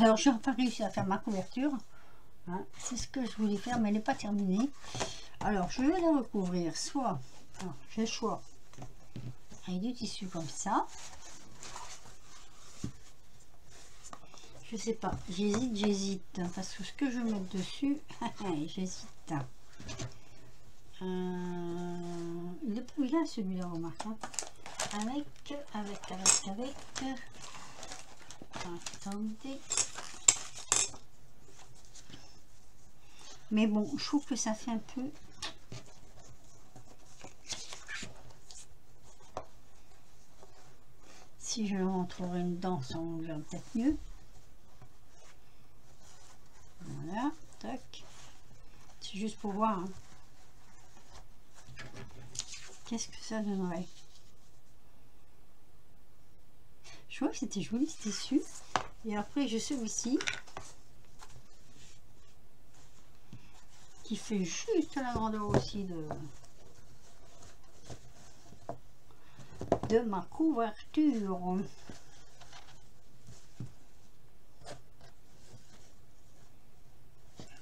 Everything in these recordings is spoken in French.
Alors, j'ai enfin réussi à faire ma couverture. Hein, c'est ce que je voulais faire, mais elle n'est pas terminée. Alors, je vais la recouvrir. Soit, j'ai le choix avec du tissu comme ça. Je sais pas, j'hésite. Parce que ce que je vais mettre dessus, j'hésite. Il est pas bien celui-là, remarque. Hein. Avec. Attendez. Mais bon, je trouve que ça fait un peu. Si je rentrerai dedans, ça on verra peut-être mieux. Voilà, tac. C'est juste pour voir. Hein. Qu'est-ce que ça donnerait? Je vois que c'était joli ce tissu. Et après, je sais aussi qui fait juste la grandeur aussi de ma couverture.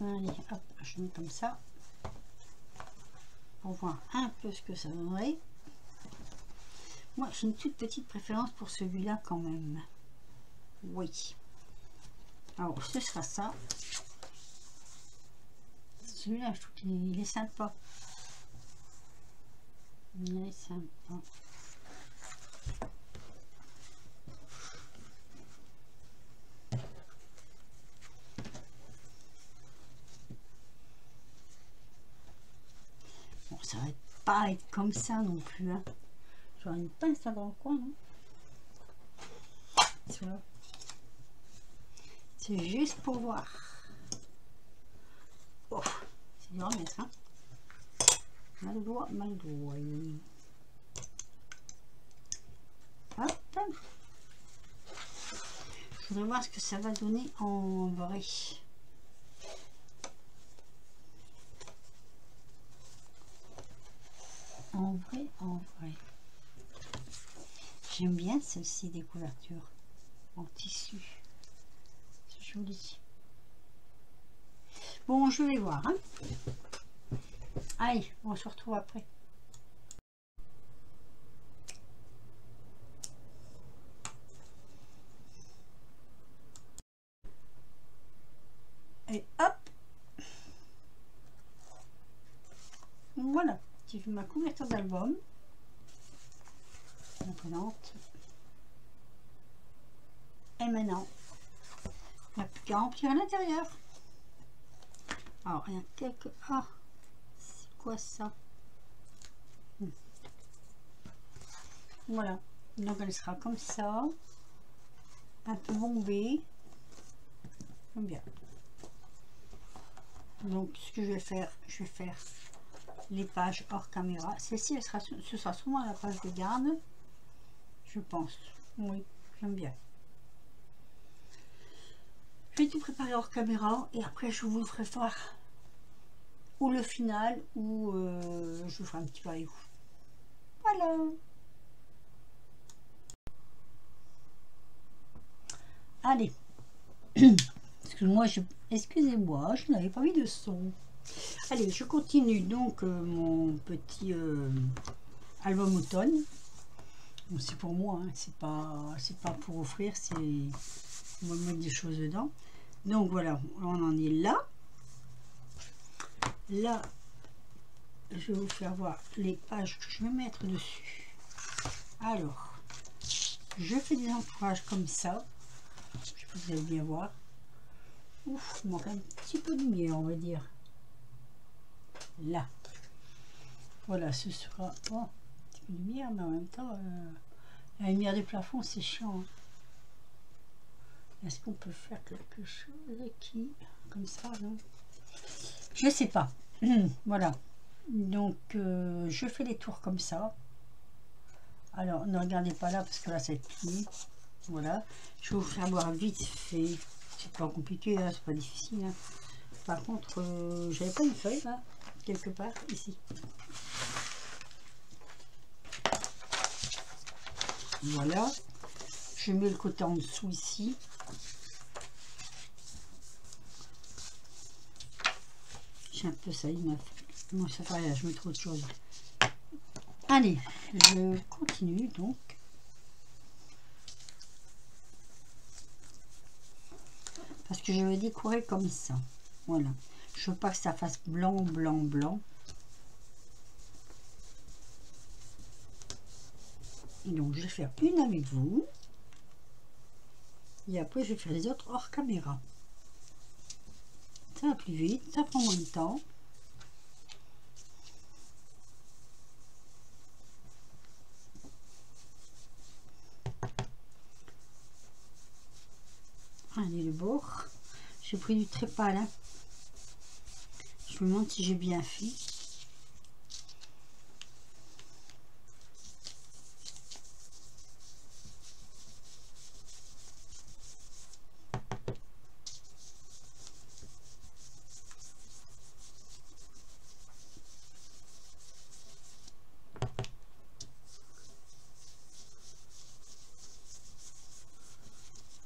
Allez, hop, je mets comme ça pour voir un peu ce que ça donnerait. Moi, j'ai une toute petite préférence pour celui-là quand même. Oui. Alors, ce sera ça. Celui-là, je trouve qu'il est sympa. Il est sympa. Bon, ça va pas être comme ça non plus. Hein. J'aurai une pince là dans le coin, non? C'est juste pour voir. Oh, c'est dur à mettre, hein. Mal doigt. Hop. Je voudrais voir ce que ça va donner en vrai. En vrai. J'aime bien celle-ci des couvertures en tissu. C'est joli. Bon, je vais voir. Hein. Allez, on se retrouve après. Et hop. Voilà, j'ai fait ma couverture d'album. Imprenante. Et maintenant, il n'y a plus qu'à remplir à l'intérieur. Alors, il y a quelques... Ah, c'est quoi ça? Voilà, donc elle sera comme ça, un peu bombée. J'aime bien. Donc, ce que je vais faire les pages hors caméra. Celle-ci, ce sera sûrement la page de garde, je pense. Oui, j'aime bien. Je vais tout préparer hors caméra et après je vous ferai voir ou le final ou je vous ferai un petit peu avec vous. Voilà. Allez. Excusez-moi, je n'avais pas mis de son. Allez, je continue donc mon petit album automne. Bon, c'est pour moi, hein, c'est pas pour offrir, c'est on va mettre des choses dedans. Donc voilà, on en est là. Là, je vais vous faire voir les pages que je vais mettre dessus. Alors, je fais des entourages comme ça. Je sais pas si vous allez bien voir. Ouf, il manque un petit peu de lumière, on va dire. Là. Voilà, ce sera... Oh, un petit peu de lumière, mais en même temps, la lumière du plafond, c'est chiant. Hein. Est-ce qu'on peut faire quelque chose qui... Comme ça, non? Je sais pas. Voilà. Donc, je fais les tours comme ça. Alors, ne regardez pas là, parce que là, ça va être fini. Voilà. Je vais vous faire voir vite fait. C'est pas compliqué, hein, c'est pas difficile. Hein. Par contre, j'avais pas une feuille, là, quelque part, ici. Voilà. Je mets le côté en dessous, ici. c'est un peu ça, il m'a fait. Bon, ça fait rien, je mets trop de choses. Allez, je continue donc. Parce que je vais décorer comme ça. Voilà. Je veux pas que ça fasse blanc, blanc, blanc. Et donc, je vais faire une avec vous. Et après, je vais faire les autres hors caméra. Ça va plus vite, ça prend moins de temps. Allez, le bord. J'ai pris du très pâle. Hein. Je me demande si j'ai bien fait.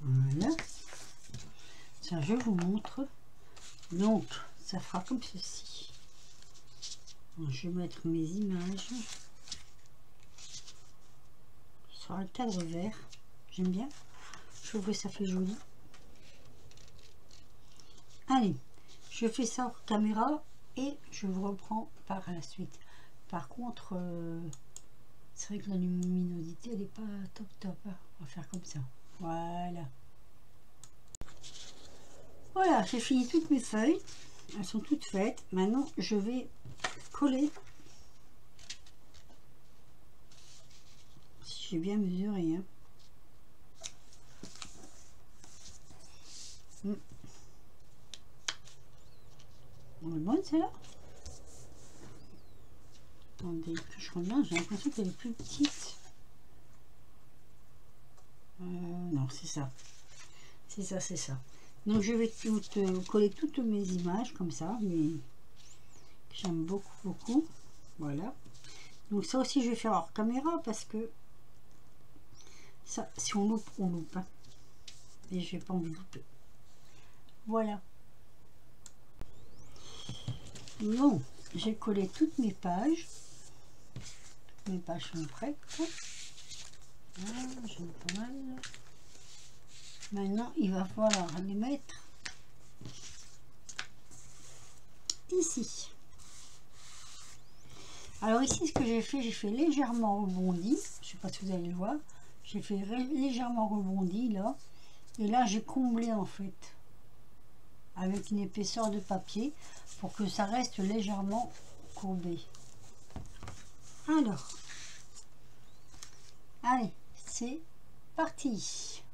Voilà. Ça, je vous montre. Donc, ça fera comme ceci. Alors, je vais mettre mes images sur un cadre vert. J'aime bien. Je trouve que ça fait joli. Allez, je fais ça en caméra et je vous reprends par la suite. Par contre, c'est vrai que la luminosité, elle n'est pas top top. Hein. On va faire comme ça. Voilà. Voilà, j'ai fini toutes mes feuilles. Elles sont toutes faites. Maintenant, je vais coller. Si j'ai bien mesuré. Hein. Elle est bonne celle-là. Attendez, que je reviens, j'ai l'impression qu'elle est plus petite. Non, c'est ça. C'est ça, c'est ça. Donc je vais coller toutes mes images comme ça, mais j'aime beaucoup, beaucoup. Voilà. Donc ça aussi je vais faire hors caméra parce que ça, si on loupe, on loupe. Hein. Et je n'ai pas envie de louper. Voilà. Bon, j'ai collé toutes mes pages. Mes pages sont prêtes. Voilà, j'en ai pas mal. Maintenant, il va falloir les mettre ici. Alors ici, ce que j'ai fait légèrement rebondi. Je ne sais pas si vous allez le voir. J'ai fait légèrement rebondi là. Et là, j'ai comblé en fait avec une épaisseur de papier pour que ça reste légèrement courbé. Alors, allez, c'est parti.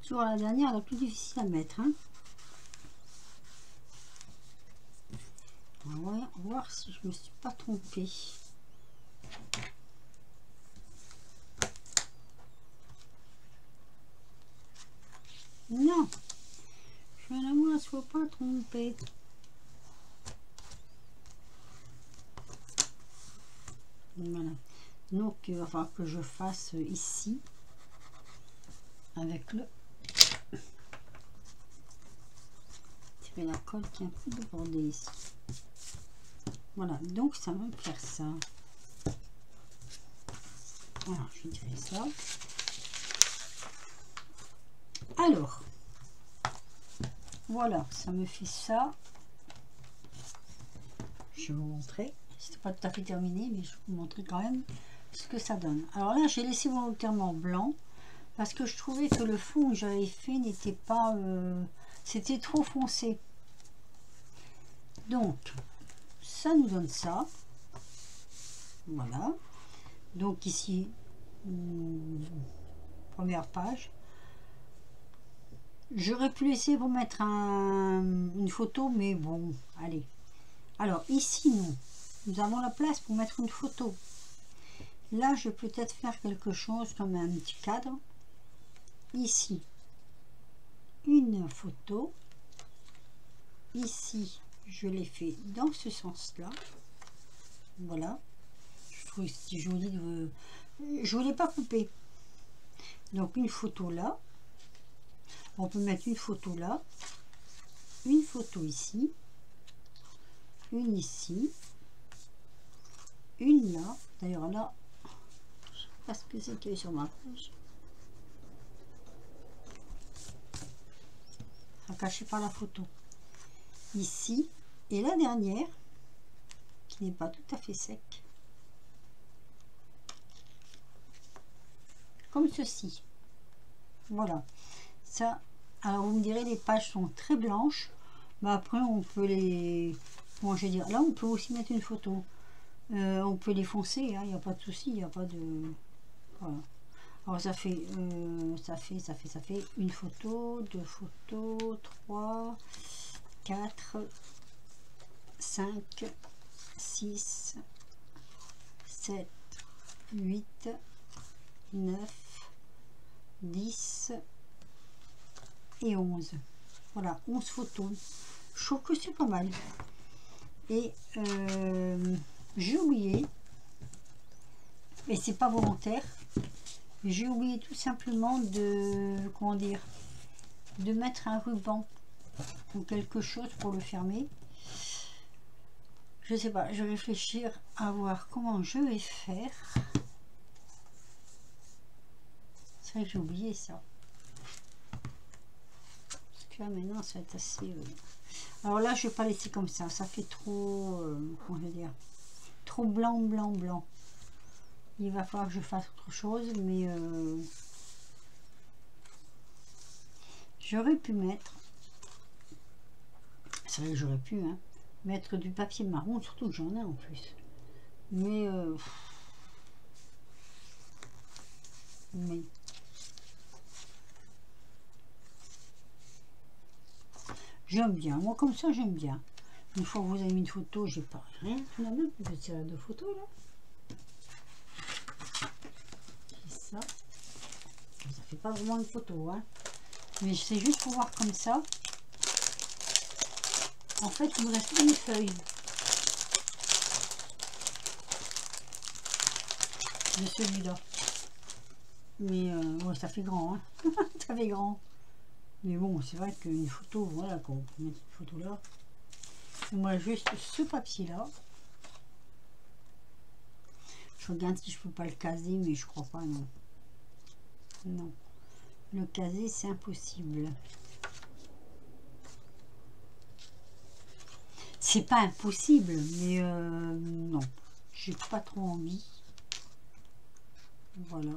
toujours la dernière, la plus difficile à mettre. Hein. On va voir si je me suis pas trompée. Non, je ne me suis pas trompée. Voilà. Donc il va falloir que je fasse ici avec le tirer la colle qui est un peu débordée ici. Voilà, donc ça va me faire ça. Alors je dirais ça. Alors voilà, ça me fait ça. Je vais vous montrer. C'était pas tout à fait terminé, mais je vais vous montrer quand même ce que ça donne. Alors là, j'ai laissé volontairement blanc parce que je trouvais que le fond que j'avais fait n'était pas... c'était trop foncé. Donc, ça nous donne ça. Voilà. Donc ici, première page. J'aurais pu laisser pour mettre une photo, mais bon, allez. Alors ici, nous avons la place pour mettre une photo. Là, je peux peut-être faire quelque chose comme un petit cadre. Ici, une photo. Ici, je l'ai fait dans ce sens-là. Voilà. Je trouve que c'est joli de... Je ne voulais pas couper. Donc, une photo là. On peut mettre une photo là. Une photo ici. Une ici. Une là. D'ailleurs, là, je ne sais pas ce que c'est qu'il y a sur ma page. Caché par la photo. Ici. Et la dernière, qui n'est pas tout à fait sec. Comme ceci. Voilà. Ça, alors vous me direz, les pages sont très blanches. Mais après, on peut les... Bon, je vais dire, là, on peut aussi mettre une photo. On peut les foncer, il n'y a pas de souci, il n'y a pas de... Voilà. Alors ça fait une photo, deux photos, 3, 4, 5, 6, 7, 8, 9, 10 et 11. Voilà, 11 photos. Je trouve que c'est pas mal. Et j'ai oublié, et c'est pas volontaire, j'ai oublié tout simplement de, comment dire, de mettre un ruban ou quelque chose pour le fermer. Je sais pas, je vais réfléchir à voir comment je vais faire. C'est vrai que j'ai oublié ça. Parce que là maintenant ça va être assez... Alors là je vais pas laisser comme ça, ça fait trop... comment je vais dire, trop blanc, blanc, blanc. Il va falloir que je fasse autre chose, mais j'aurais pu mettre, c'est vrai que j'aurais pu mettre du papier marron, surtout que j'en ai en plus, mais j'aime bien, moi comme ça j'aime bien. Une fois que vous avez mis une photo, j'ai pas rien, finalement, vous pouvez tirer de photos là. Ça fait pas vraiment une photo, hein. Mais c'est juste pour voir comme ça. En fait, il me reste une feuille de celui-là. Mais ouais, ça fait grand, hein. Ça fait grand. Mais bon, c'est vrai qu'une photo, voilà, quand on peut mettre une photo là. Et moi, juste ce papier-là. Je regarde si je peux pas le caser, mais je crois pas, non. Non. Le caser, c'est impossible. C'est pas impossible, mais non. J'ai pas trop envie. Voilà.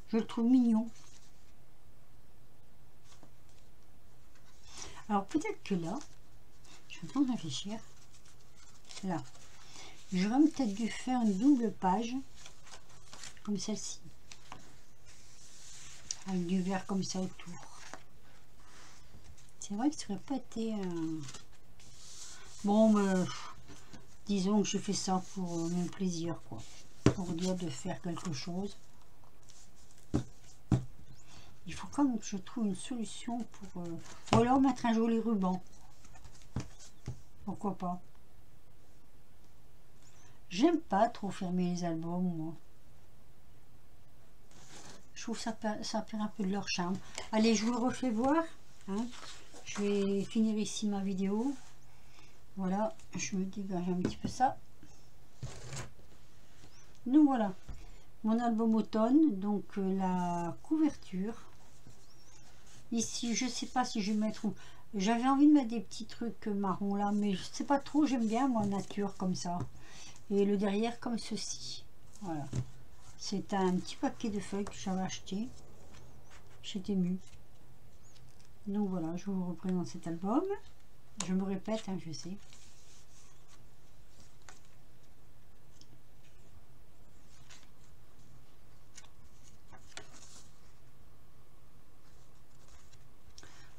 Je le trouve mignon. Alors peut-être que là, je suis en train de réfléchir. Là, j'aurais peut-être dû faire une double page, comme celle-ci. avec du vert comme ça autour. C'est vrai que ça aurait pas été bon, disons que je fais ça pour mon plaisir, quoi, pour dire de faire quelque chose. Il faut quand même que je trouve une solution pour ou alors mettre un joli ruban, pourquoi pas. J'aime pas trop fermer les albums, moi. Je trouve ça perd un peu de leur charme. Allez, je vous le refais voir, hein. Je vais finir ici ma vidéo. Voilà, je me dégage un petit peu ça. Donc voilà, mon album automne, donc la couverture. Ici, je sais pas si je vais mettre... J'avais envie de mettre des petits trucs marron là, mais je sais pas trop, j'aime bien moi nature comme ça. Et le derrière comme ceci. Voilà. C'est un petit paquet de feuilles que j'avais acheté chez Temu. Donc voilà, je vous représente cet album. Je me répète, hein, je sais.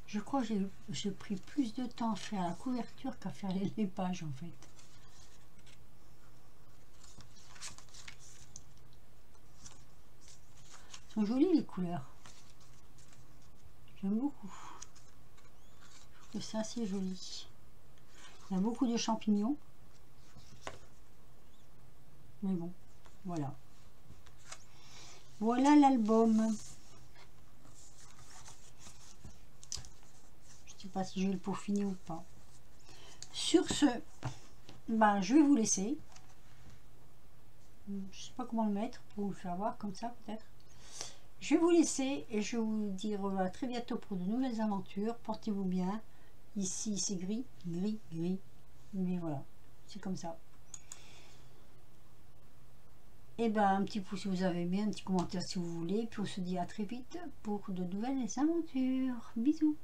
Je crois que j'ai pris plus de temps à faire la couverture qu'à faire les pages en fait. Elles sont jolies les couleurs. J'aime beaucoup. Je trouve que c'est assez joli. Il y a beaucoup de champignons. Mais bon, voilà. Voilà l'album. Je ne sais pas si je vais le peaufiner ou pas. Sur ce, ben, je vais vous laisser. Je ne sais pas comment le mettre pour vous le faire voir comme ça peut-être. Je vais vous laisser et je vais vous dire à très bientôt pour de nouvelles aventures. Portez-vous bien. Ici c'est gris, gris, gris. Mais voilà, c'est comme ça. Et ben un petit pouce si vous avez aimé, un petit commentaire si vous voulez. Puis on se dit à très vite pour de nouvelles aventures. Bisous.